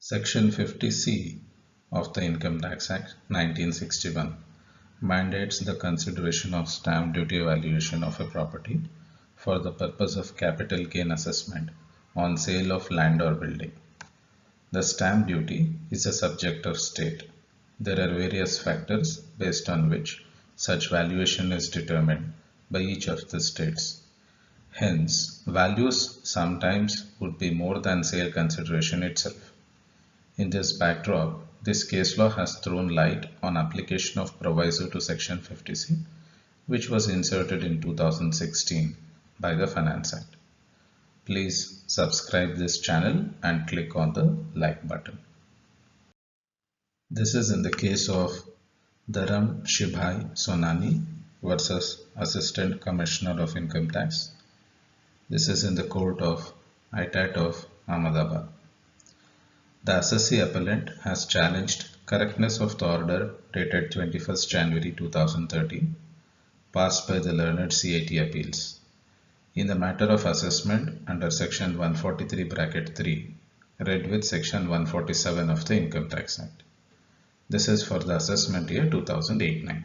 Section 50C of the Income Tax Act 1961 mandates the consideration of stamp duty valuation of a property for the purpose of capital gain assessment on sale of land or building. The stamp duty is a subject of state. There are various factors based on which such valuation is determined by each of the states. Hence, values sometimes would be more than sale consideration itself. In this backdrop, this case law has thrown light on application of proviso to Section 50C, which was inserted in 2016 by the Finance Act. Please subscribe this channel and click on the like button. This is in the case of Dharam Shibhai Sonani versus Assistant Commissioner of Income Tax. This is in the court of ITAT of Ahmedabad. The assessee appellant has challenged correctness of the order dated 21st January 2013 passed by the learned CAT appeals in the matter of assessment under section 143(3) read with section 147 of the Income Tax Act. This is for the assessment year 2008-9.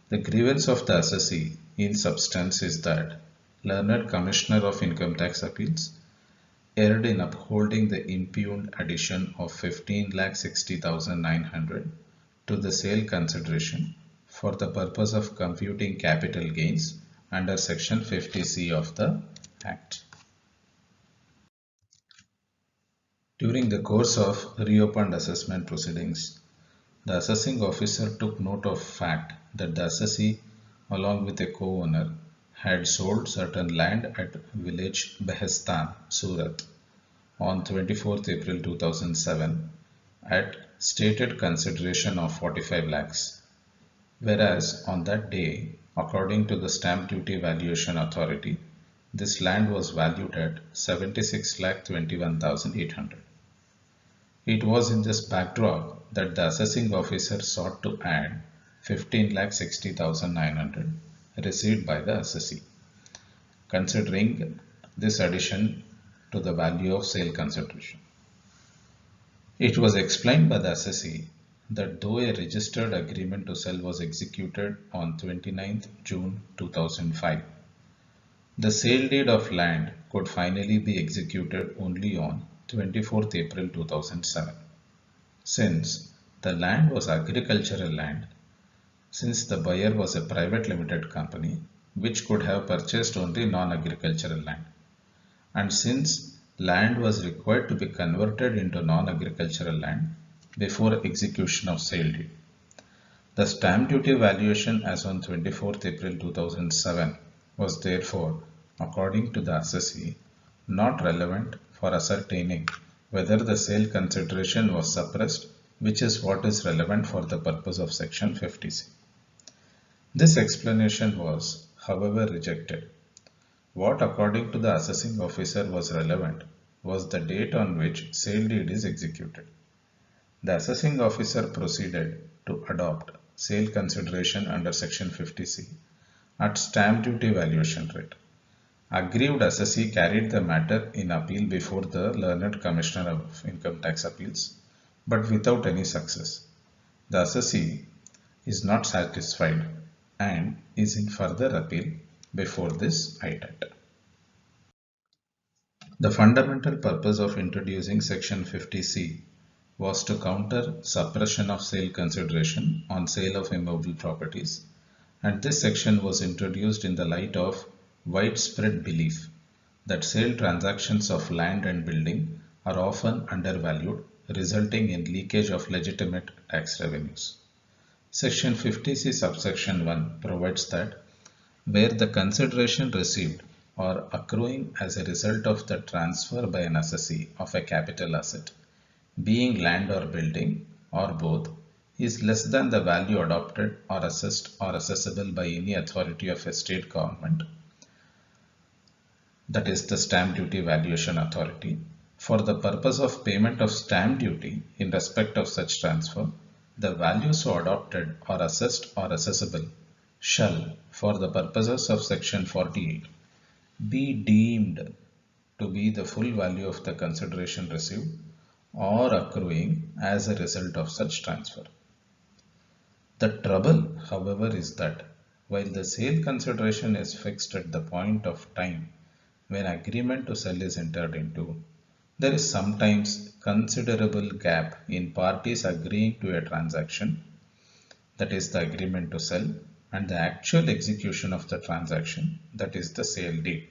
The grievance of the assessee in substance is that learned Commissioner of Income Tax Appeals erred in upholding the impugned addition of 15,60,900 to the sale consideration for the purpose of computing capital gains under section 50C of the Act. During the course of reopened assessment proceedings, the assessing officer took note of fact that the assessee, along with a co-owner, had sold certain land at village Behestan, Surat, on 24th April 2007 at stated consideration of 45 lakhs, whereas on that day, according to the Stamp Duty Valuation Authority, this land was valued at 76,21,800. It was in this backdrop that the assessing officer sought to add 15,60,900 received by the assessee, considering this addition to the value of sale consideration. It was explained by the assessee that though a registered agreement to sell was executed on 29th June 2005, the sale deed of land could finally be executed only on 24th April 2007. Since the land was agricultural land, since the buyer was a private limited company which could have purchased only non-agricultural land, and since land was required to be converted into non-agricultural land before execution of sale deed, the stamp duty valuation as on 24th April 2007 was therefore, according to the assessee, not relevant for ascertaining whether the sale consideration was suppressed, which is what is relevant for the purpose of section 50C. This explanation was, however, rejected. What, according to the assessing officer, was relevant was the date on which sale deed is executed. The assessing officer proceeded to adopt sale consideration under section 50C at stamp duty valuation rate. Aggrieved assessee carried the matter in appeal before the learned Commissioner of Income Tax Appeals, but without any success. The assessee is not satisfied and is in further appeal before this ITAT. The fundamental purpose of introducing section 50C was to counter suppression of sale consideration on sale of immovable properties, and this section was introduced in the light of widespread belief that sale transactions of land and building are often undervalued, resulting in leakage of legitimate tax revenues. Section 50C subsection 1 provides that where the consideration received or accruing as a result of the transfer by an assessee of a capital asset, being land or building or both, is less than the value adopted or assessed or assessable by any authority of a state government, that is the Stamp Duty Valuation Authority, for the purpose of payment of stamp duty in respect of such transfer, the value so adopted or assessed or assessable shall, for the purposes of section 48, be deemed to be the full value of the consideration received or accruing as a result of such transfer. The trouble, however, is that while the sale consideration is fixed at the point of time when agreement to sell is entered into, there is sometimes considerable gap in parties agreeing to a transaction, that is the agreement to sell, and the actual execution of the transaction, that is the sale deed.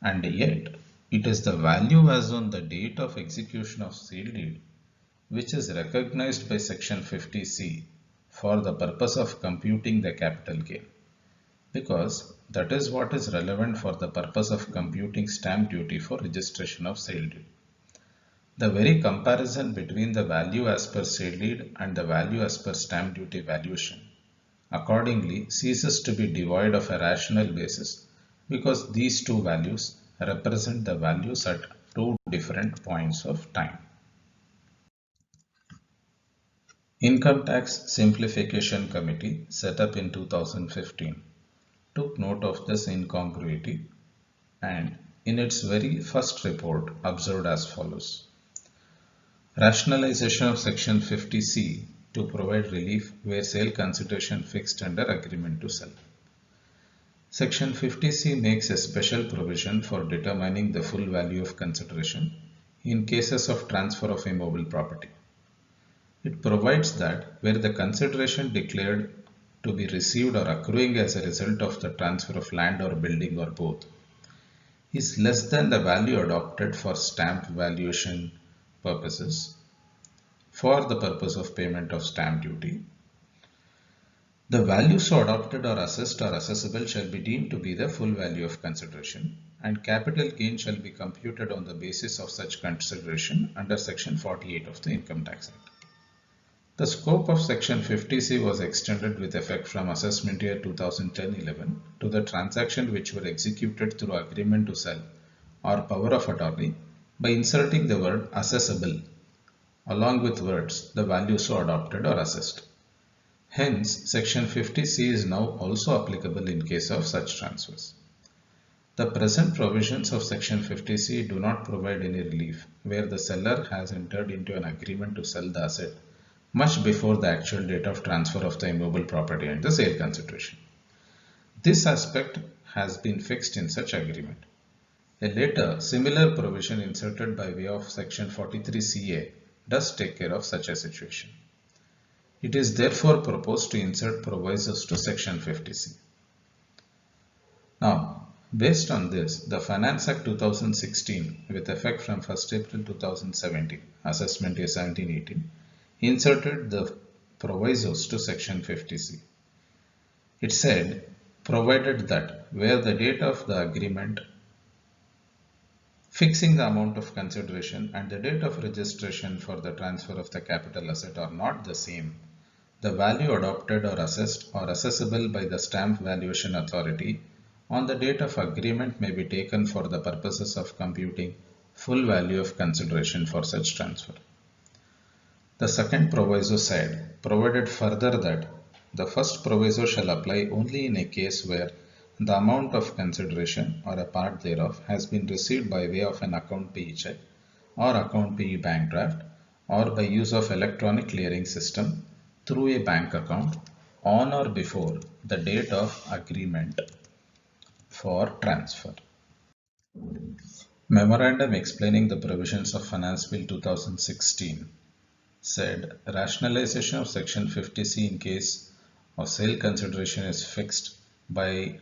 And yet, it is the value as on the date of execution of sale deed which is recognized by section 50C for the purpose of computing the capital gain, because that is what is relevant for the purpose of computing stamp duty for registration of sale deed. The very comparison between the value as per sale deed and the value as per stamp duty valuation accordingly ceases to be devoid of a rational basis, because these two values represent the values at two different points of time. Income Tax Simplification Committee, set up in 2015, took note of this incongruity and in its very first report observed as follows. Rationalization of section 50C to provide relief where sale consideration fixed under agreement to sell. Section 50C makes a special provision for determining the full value of consideration in cases of transfer of immovable property. It provides that where the consideration declared to be received or accruing as a result of the transfer of land or building or both is less than the value adopted for stamp valuation purposes for the purpose of payment of stamp duty, the value so adopted or assessed or assessable shall be deemed to be the full value of consideration, and capital gain shall be computed on the basis of such consideration under section 48 of the Income Tax Act. The scope of section 50C was extended with effect from assessment year 2010-11 to the transaction which were executed through agreement to sell or power of attorney by inserting the word assessable along with words the value so adopted or assessed. Hence, section 50C is now also applicable in case of such transfers. The present provisions of section 50C do not provide any relief where the seller has entered into an agreement to sell the asset much before the actual date of transfer of the immovable property and the sale consideration. This aspect has been fixed in such agreement. A later similar provision inserted by way of section 43CA does take care of such a situation. It is therefore proposed to insert provisos to section 50C. Now, based on this, the Finance Act 2016 with effect from 1st April 2017, assessment year 17-18, inserted the provisos to section 50C. It said, provided that where the date of the agreement fixing the amount of consideration and the date of registration for the transfer of the capital asset are not the same, the value adopted or assessed or assessable by the stamp valuation authority on the date of agreement may be taken for the purposes of computing full value of consideration for such transfer. The second proviso said, provided further that the first proviso shall apply only in a case where the amount of consideration or a part thereof has been received by way of an account payee check or account payee bank draft or by use of electronic clearing system through a bank account on or before the date of agreement for transfer. Memorandum explaining the provisions of Finance Bill 2016 said rationalization of section 50C in case of sale consideration is fixed by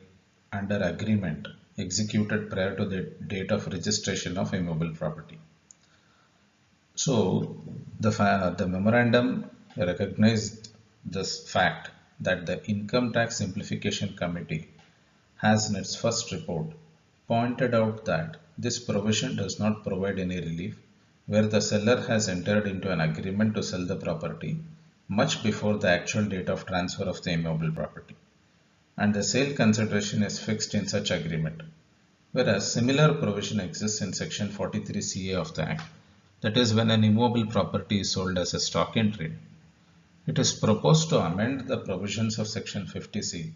under agreement executed prior to the date of registration of immovable property. So the memorandum recognized this fact that the Income Tax Simplification Committee has in its first report pointed out that this provision does not provide any relief where the seller has entered into an agreement to sell the property much before the actual date of transfer of the immovable property, and the sale consideration is fixed in such agreement, whereas similar provision exists in section 43CA of the Act, that is when an immovable property is sold as a stock in trade. It is proposed to amend the provisions of section 50C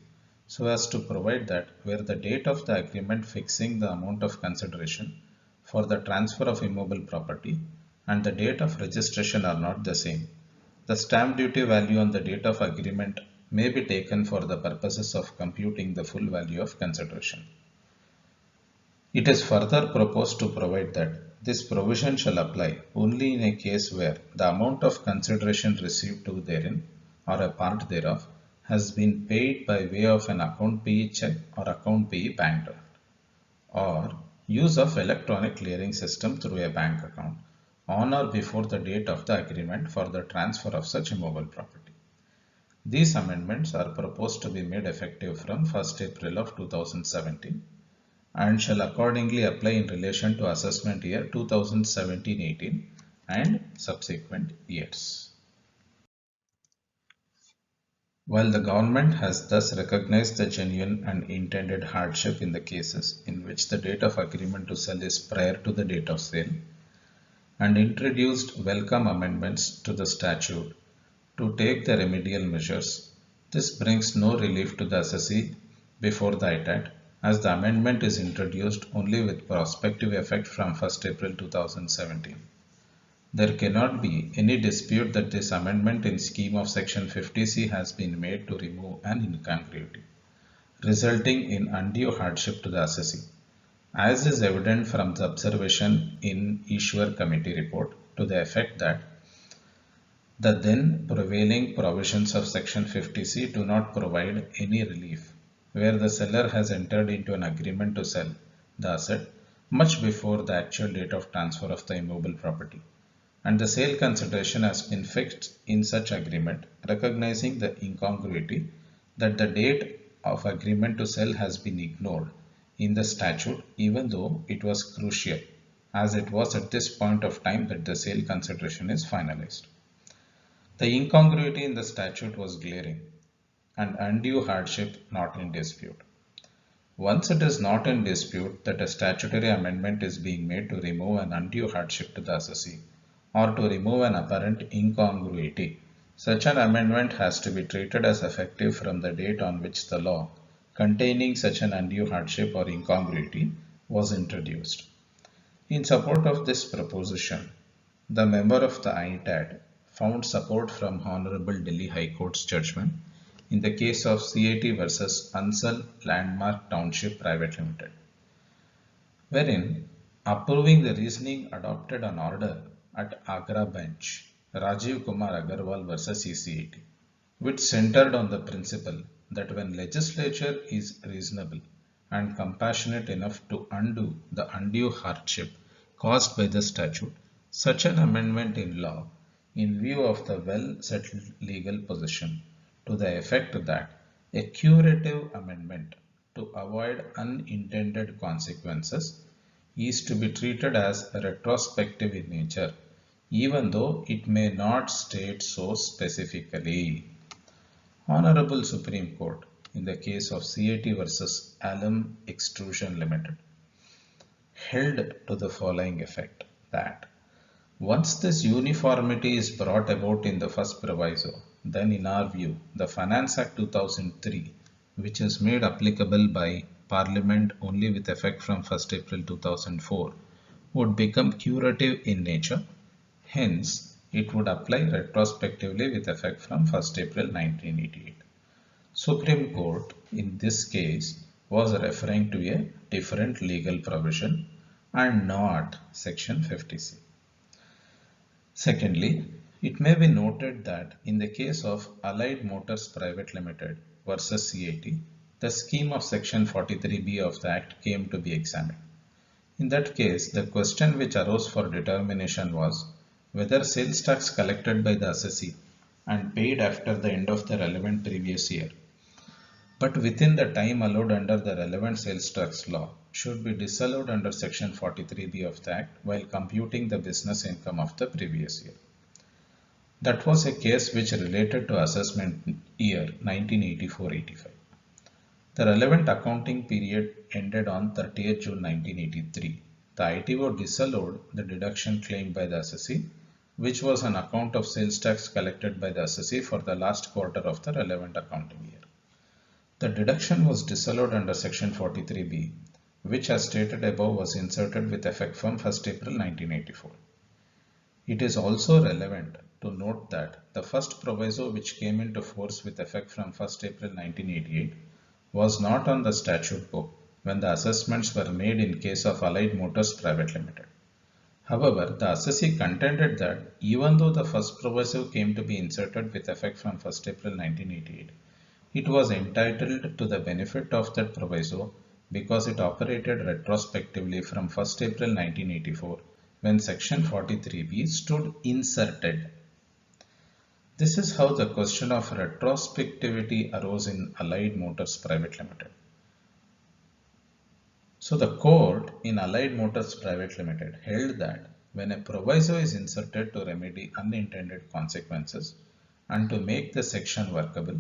so as to provide that where the date of the agreement fixing the amount of consideration for the transfer of immovable property and the date of registration are not the same, the stamp duty value on the date of agreement may be taken for the purposes of computing the full value of consideration. It is further proposed to provide that this provision shall apply only in a case where the amount of consideration received to therein or a part thereof has been paid by way of an account payee check or account payee bank draft, or use of electronic clearing system through a bank account on or before the date of the agreement for the transfer of such immovable property. These amendments are proposed to be made effective from 1st April of 2017 and shall accordingly apply in relation to assessment year 2017-18 and subsequent years. While the government has thus recognized the genuine and intended hardship in the cases in which the date of agreement to sell is prior to the date of sale, and introduced welcome amendments to the statute to take the remedial measures, this brings no relief to the assessee before the ITAT, as the amendment is introduced only with prospective effect from 1st April 2017. There cannot be any dispute that this amendment in scheme of section 50C has been made to remove an incongruity, resulting in undue hardship to the assessee, as is evident from the observation in Issuer Committee report to the effect that the then prevailing provisions of section 50C do not provide any relief where the seller has entered into an agreement to sell the asset much before the actual date of transfer of the immovable property, and the sale consideration has been fixed in such agreement, recognizing the incongruity that the date of agreement to sell has been ignored in the statute, even though it was crucial, as it was at this point of time that the sale consideration is finalized. The incongruity in the statute was glaring, and undue hardship not in dispute. Once it is not in dispute that a statutory amendment is being made to remove an undue hardship to the assessee or to remove an apparent incongruity, such an amendment has to be treated as effective from the date on which the law containing such an undue hardship or incongruity was introduced. In support of this proposition, the member of the ITAD found support from Honorable Delhi High Court's judgment in the case of CAT versus Ansal Landmark Township Private Limited, wherein approving the reasoning adopted on order at Agra bench, Rajiv Kumar Agarwal versus ECAT, which centered on the principle that when legislature is reasonable and compassionate enough to undo the undue hardship caused by the statute, such an amendment in law, in view of the well-settled legal position, to the effect that a curative amendment to avoid unintended consequences is to be treated as retrospective in nature, even though it may not state so specifically. Honorable Supreme Court, in the case of CAT versus Alum Extrusion Limited, held to the following effect that once this uniformity is brought about in the first proviso, then in our view, the Finance Act 2003, which is made applicable by Parliament only with effect from 1st April 2004, would become curative in nature. Hence, it would apply retrospectively with effect from 1st April 1988. Supreme Court in this case was referring to a different legal provision and not Section 50C. Secondly, it may be noted that in the case of Allied Motors Private Limited versus CAT, the scheme of Section 43B of the Act came to be examined. In that case, the question which arose for determination was whether sales tax collected by the assessee and paid after the end of the relevant previous year, but within the time allowed under the relevant sales tax law, should be disallowed under Section 43B of the Act while computing the business income of the previous year. That was a case which related to assessment year 1984-85. The relevant accounting period ended on 30th June 1983. The ITO disallowed the deduction claimed by the assessee, which was on account of sales tax collected by the assessee for the last quarter of the relevant accounting year. The deduction was disallowed under Section 43B, which as stated above was inserted with effect from 1st April 1984. It is also relevant to note that the first proviso, which came into force with effect from 1st April 1988, was not on the statute book when the assessments were made in case of Allied Motors Private Limited. However, the assessee contended that even though the first proviso came to be inserted with effect from 1st April 1988, it was entitled to the benefit of that proviso because it operated retrospectively from 1st April 1984 when Section 43B stood inserted. This is how the question of retrospectivity arose in Allied Motors Private Limited. So the court in Allied Motors Private Limited held that when a proviso is inserted to remedy unintended consequences and to make the section workable,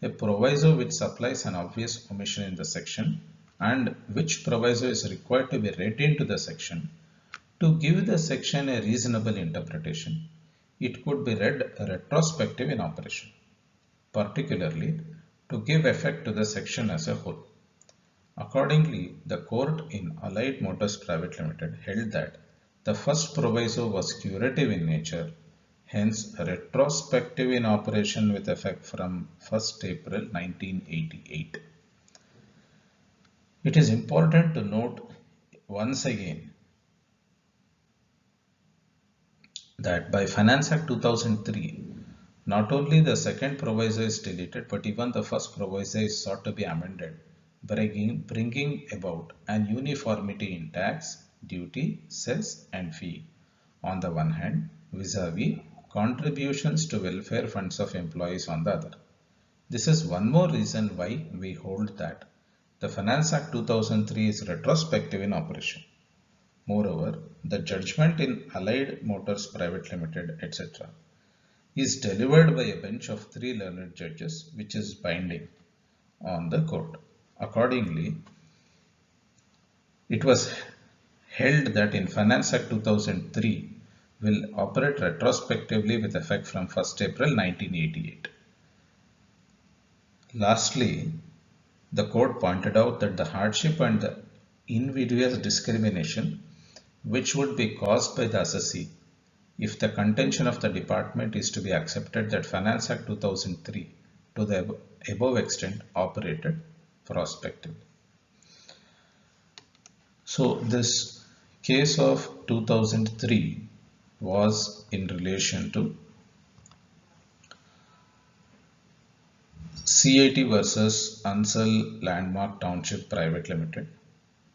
a proviso which supplies an obvious omission in the section and which proviso is required to be read into the section to give the section a reasonable interpretation, it could be read retrospective in operation, particularly to give effect to the section as a whole. Accordingly, the court in Allied Motors Private Limited held that the first proviso was curative in nature, hence retrospective in operation with effect from 1st April 1988. It is important to note once again that by Finance Act 2003, not only the second proviso is deleted, but even the first proviso is sought to be amended, bringing about an uniformity in tax, duty, cess and fee on the one hand, vis-a-vis contributions to welfare funds of employees on the other. This is one more reason why we hold that the Finance Act 2003 is retrospective in operation. Moreover, the judgment in Allied Motors Private Limited, etc., is delivered by a bench of 3 learned judges, which is binding on the court. Accordingly, it was held that in Finance Act 2003 will operate retrospectively with effect from 1st April 1988. Lastly, the court pointed out that the hardship and the invidious discrimination which would be caused by the assessee if the contention of the department is to be accepted that Finance Act 2003 to the above extent operated prospectively. So this case of 2003 was in relation to CIT versus Ansel Landmark Township Private Limited.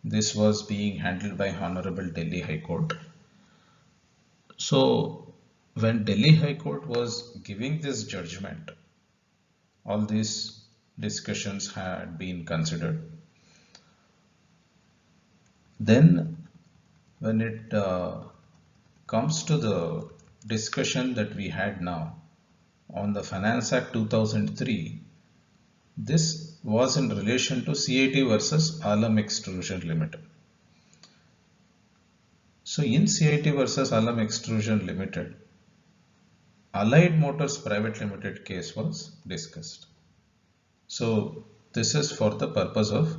This was being handled by Honorable Delhi High Court. So when Delhi High Court was giving this judgment, all these discussions had been considered. Then when it comes to the discussion that we had now on the Finance Act 2003, this was in relation to CIT versus Alam Extrusion Limited. So in CIT versus Alam Extrusion Limited, Allied Motors Private Limited case was discussed. So this is for the purpose of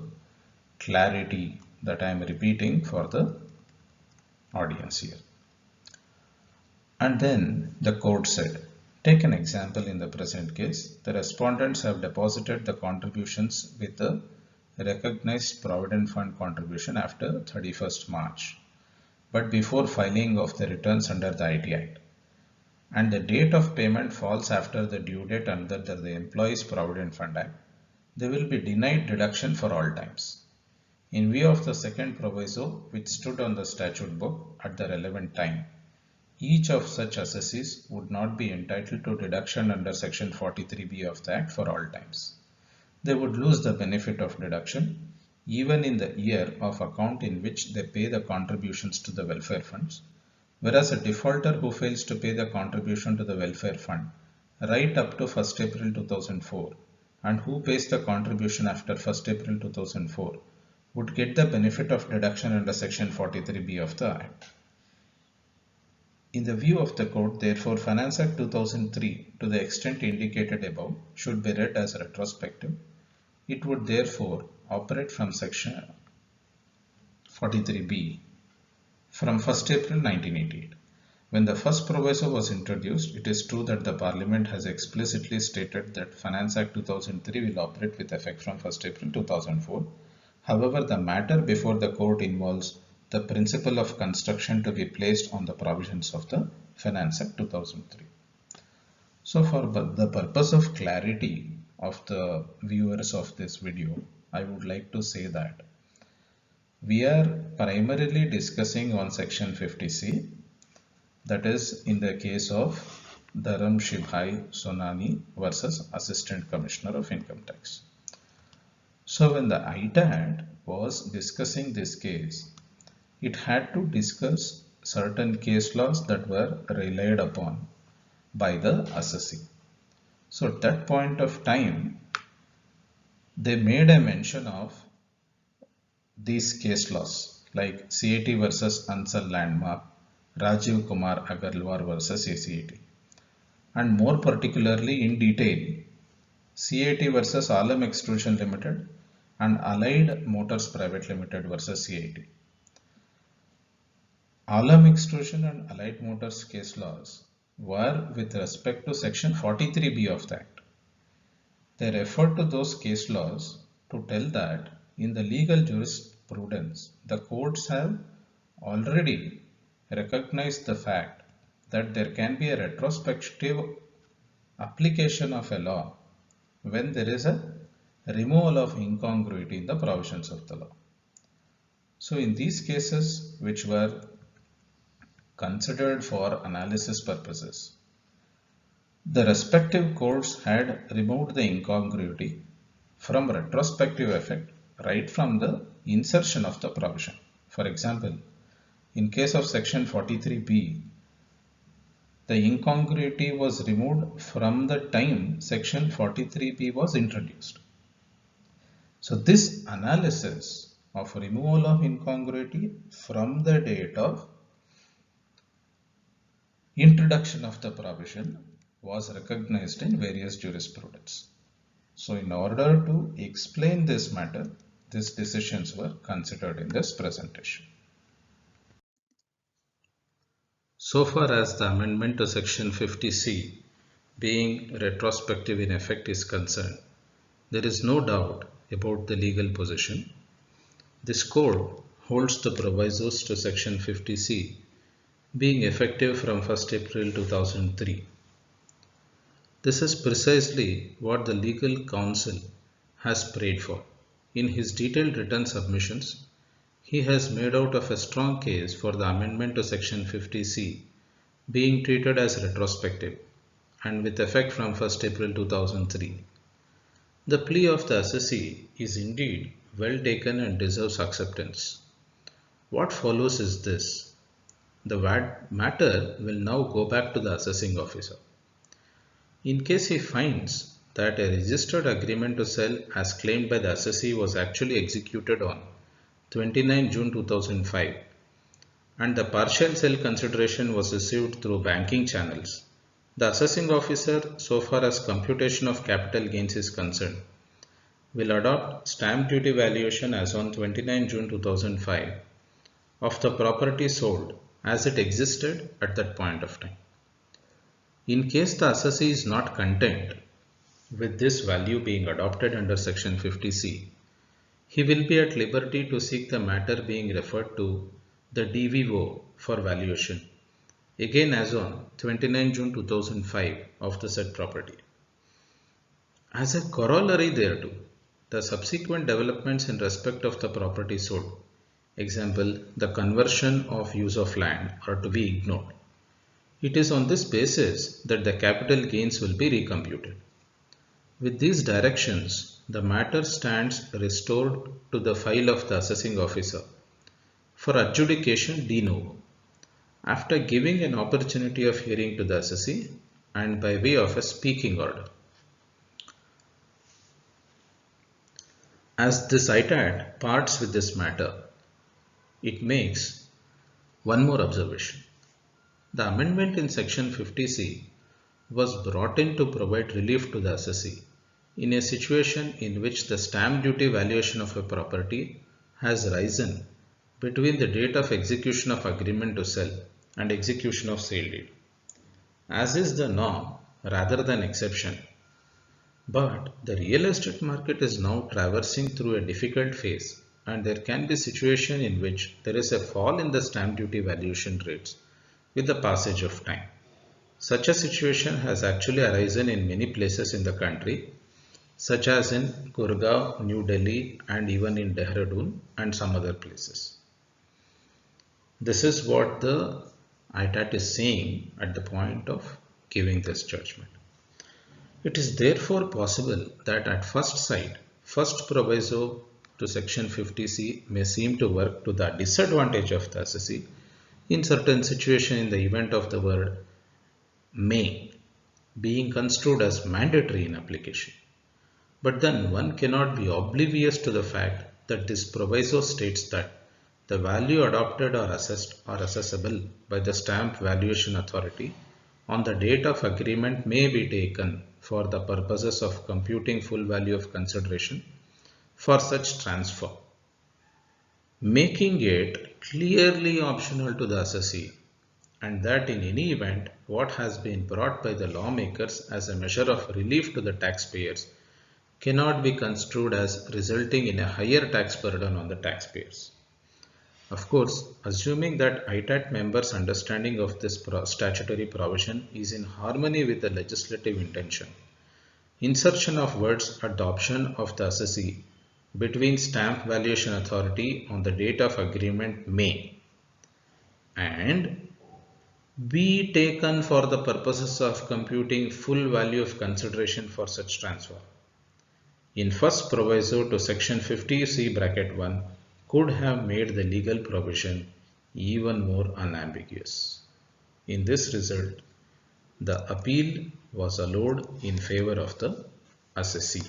clarity that I am repeating for the audience here. And then the court said, take an example in the present case. The respondents have deposited the contributions with the recognized Provident Fund contribution after 31st March, but before filing of the returns under the IT Act. And the date of payment falls after the due date under the Employees Provident Fund Act. They will be denied deduction for all times. In view of the second proviso which stood on the statute book at the relevant time, each of such assessees would not be entitled to deduction under Section 43B of the Act for all times. They would lose the benefit of deduction even in the year of account in which they pay the contributions to the welfare funds, whereas a defaulter who fails to pay the contribution to the welfare fund right up to 1st April 2004 and who pays the contribution after 1st April 2004 would get the benefit of deduction under Section 43B of the Act. In the view of the court, therefore, Finance Act 2003, to the extent indicated above, should be read as retrospective. It would therefore operate from Section 43B from 1st April 1988, When the first proviso was introduced, it is true that the Parliament has explicitly stated that Finance Act 2003 will operate with effect from 1st April 2004. However, the matter before the court involves the principle of construction to be placed on the provisions of the Finance Act 2003. So for the purpose of clarity of the viewers of this video, I would like to say that we are primarily discussing on section 50C, that is in the case of Dharam Shibhai Sonani versus Assistant Commissioner of Income Tax. So when the ITAT was discussing this case, it had to discuss certain case laws that were relied upon by the assessee. So at that point of time, they made a mention of these case laws like CAT versus Ansal Landmark, Rajiv Kumar Agarwal versus ACAT, and more particularly in detail, CAT versus Alam Extrusion Limited and Allied Motors Private Limited versus CAT. Alam Extrusion and Allied Motors case laws were with respect to section 43B of the Act. They refer to those case laws to tell that in the legal jurisprudence, the courts have already recognized the fact that there can be a retrospective application of a law when there is a removal of incongruity in the provisions of the law. So in these cases which were considered for analysis purposes, the respective courts had removed the incongruity from retrospective effect right from the insertion of the provision. For example, in case of section 43B, the incongruity was removed from the time section 43B was introduced. So this analysis of removal of incongruity from the date of introduction of the provision was recognized in various jurisprudence. So in order to explain this matter, these decisions were considered in this presentation. So far as the amendment to section 50C being retrospective in effect is concerned, there is no doubt about the legal position. This code holds the provisos to section 50C being effective from 1st April 2003. This is precisely what the legal counsel has prayed for. In his detailed written submissions, he has made out of a strong case for the amendment to section 50C being treated as retrospective and with effect from 1st April 2003. The plea of the assessee is indeed well taken and deserves acceptance. What follows is this. The matter will now go back to the assessing officer. In case he finds that a registered agreement to sell as claimed by the assessee was actually executed on 29 June 2005 and the partial sale consideration was received through banking channels, the assessing officer, so far as computation of capital gains is concerned, will adopt stamp duty valuation as on 29 June 2005 of the property sold as it existed at that point of time. In case the assessee is not content with this value being adopted under section 50C, he will be at liberty to seek the matter being referred to the DVO for valuation, again as on 29 June 2005 of the said property. As a corollary thereto, the subsequent developments in respect of the property sold, example, the conversion of use of land, are to be ignored. It is on this basis that the capital gains will be recomputed. With these directions, the matter stands restored to the file of the assessing officer for adjudication de novo, after giving an opportunity of hearing to the assessee and by way of a speaking order. As this ITAT parts with this matter, it makes one more observation. The amendment in section 50C was brought in to provide relief to the assessee in a situation in which the stamp duty valuation of a property has risen between the date of execution of agreement to sell and execution of sale deed, as is the norm rather than exception. But the real estate market is now traversing through a difficult phase, and there can be situation in which there is a fall in the stamp duty valuation rates with the passage of time. Such a situation has actually arisen in many places in the country, such as in Gurgaon, New Delhi, and even in Dehradun and some other places. This is what the ITAT is saying at the point of giving this judgment. It is therefore possible that at first sight, first proviso to section 50C may seem to work to the disadvantage of the assessee in certain situation in the event of the word may being construed as mandatory in application. But then one cannot be oblivious to the fact that this proviso states that the value adopted or assessed or assessable by the stamp valuation authority on the date of agreement may be taken for the purposes of computing full value of consideration for such transfer, making it clearly optional to the assessee, and that in any event what has been brought by the lawmakers as a measure of relief to the taxpayers cannot be construed as resulting in a higher tax burden on the taxpayers. Of course, assuming that ITAT members' understanding of this statutory provision is in harmony with the legislative intention, insertion of words at the option of the assessee between stamp valuation authority on the date of agreement may and be taken for the purposes of computing full value of consideration for such transfer in first proviso to section 50C bracket 1 could have made the legal provision even more unambiguous. In this result, the appeal was allowed in favor of the assessee.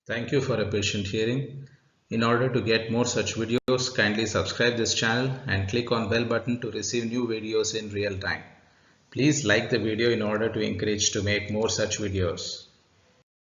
Thank you for a patient hearing. In order to get more such videos, kindly subscribe this channel and click on bell button to receive new videos in real time. Please like the video in order to encourage to make more such videos.